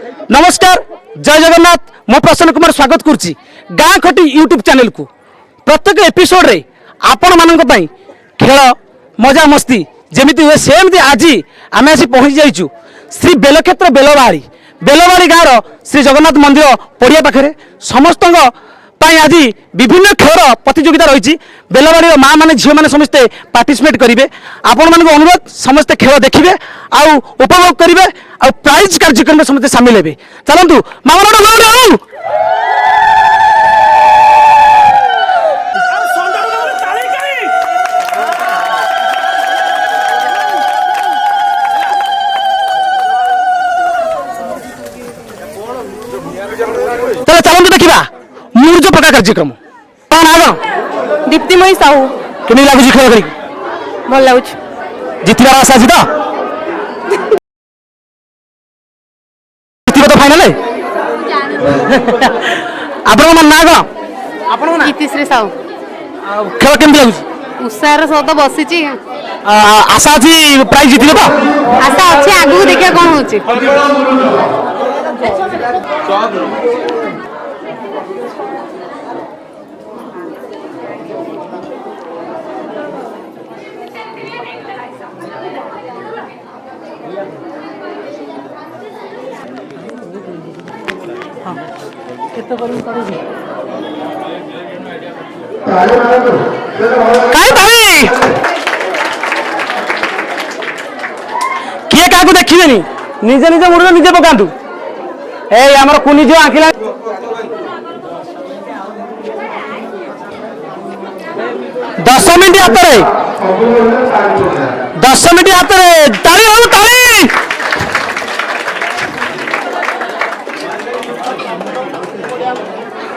नमस्कार जय जगन्नाथ मो प्रसन्न कुमार स्वागत करुच्ची गाँ खटी यूट्यूब चैनल को प्रत्येक एपिसोड रे आपण मानक पई खेल मजा मस्ती जमीती हुए सेमती आज आम आसी पहुँची जाइचु श्री बेलक्षेत्र बेलवाड़ी गाँव श्री जगन्नाथ मंदिर पड़िया पाखे समस्त आज विभिन्न खेल प्रतियोगिता रही बेलवाड़ी माँ मैंने झील मैंने समस्ते पार्टिसिपेट करेंगे आपण मान अनुरोध समस्ते खेल देखिए आउ उपभोग करेंगे आउ प्राइज कार्यक्रम में समस्ते सामिल हेबे चलतु मामा चलतु देखा मूर्ज प्रकार कार्यक्रम कौन आग दीप्तिमयी साहू केमी लगुच खेल कर भल लगुच जितबार आशा अच्छी तो जितब तो फाइनाल आपण मन ना कौन गीतिश्री साहू खेल केमती लगुच उत्साह सहित बसी आशा अच्छी प्राइज जितब तो आशा अच्छी आगू देखिए कौन हो किए क्या देखिए निजे निजे मुड़ निजे पकातु आमर कुनी झील आंकिला 10 मिनिट हाथ 10 मिनिट हाथ ताली हो ताली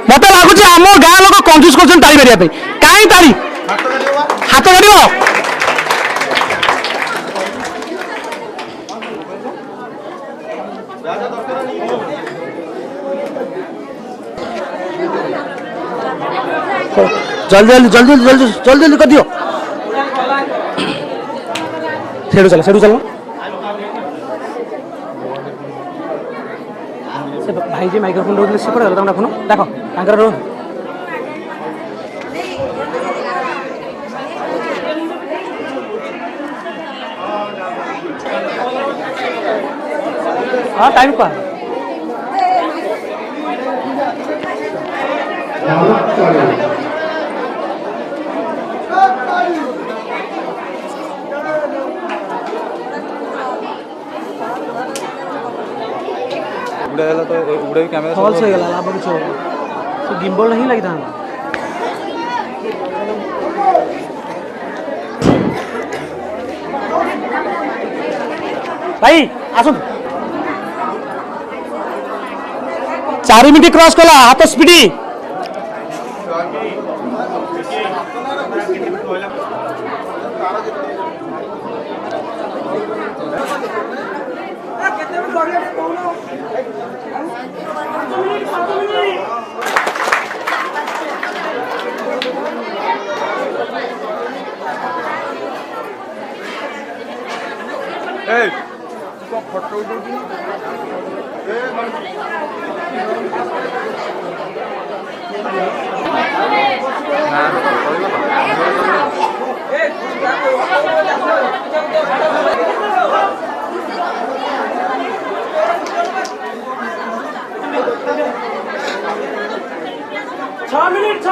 मत लगुच आम गाँ लोक कंजूस कर ताली मारे कहीं ताली हाथ मार जल्दी जल्दी जल्दी जल्दी जल्दी जल्दी कर दियो सेठू चल से भाई जी माइक्रोफोन रोज से पड़े तुम रखुन देखो तांकर रो हाँ टाइम का तो कैमरा फॉल्स हो गला लाभ कुछ से गिम्बल नहीं लगी था भाई आसु 4 मिनिट क्रॉस कला हाथ स्पीडी फोटो छह मिनट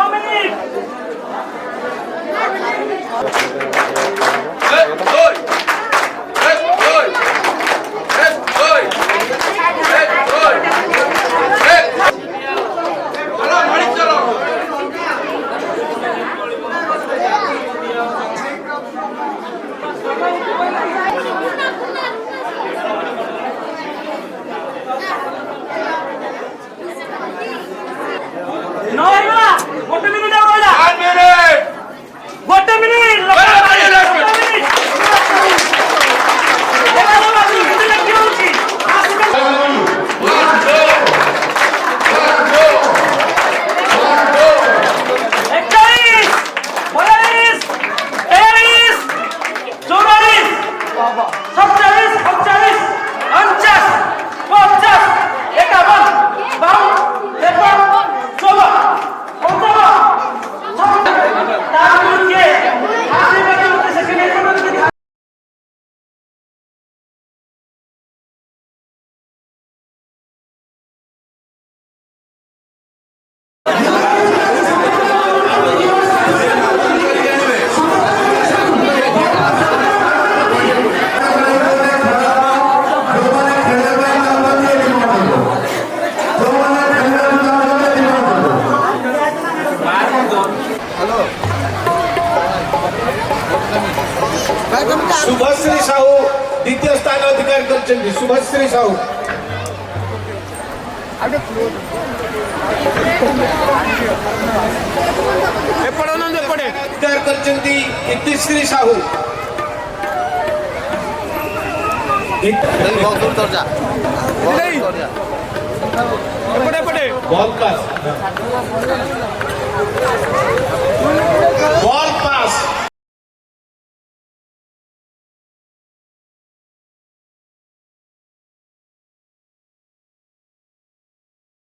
ସାହୁ ଉଦ୍ଧାର କରିଛନ୍ତି ଇତିଶ୍ରୀ ସାହୁ ବଲ୍ ପାସ୍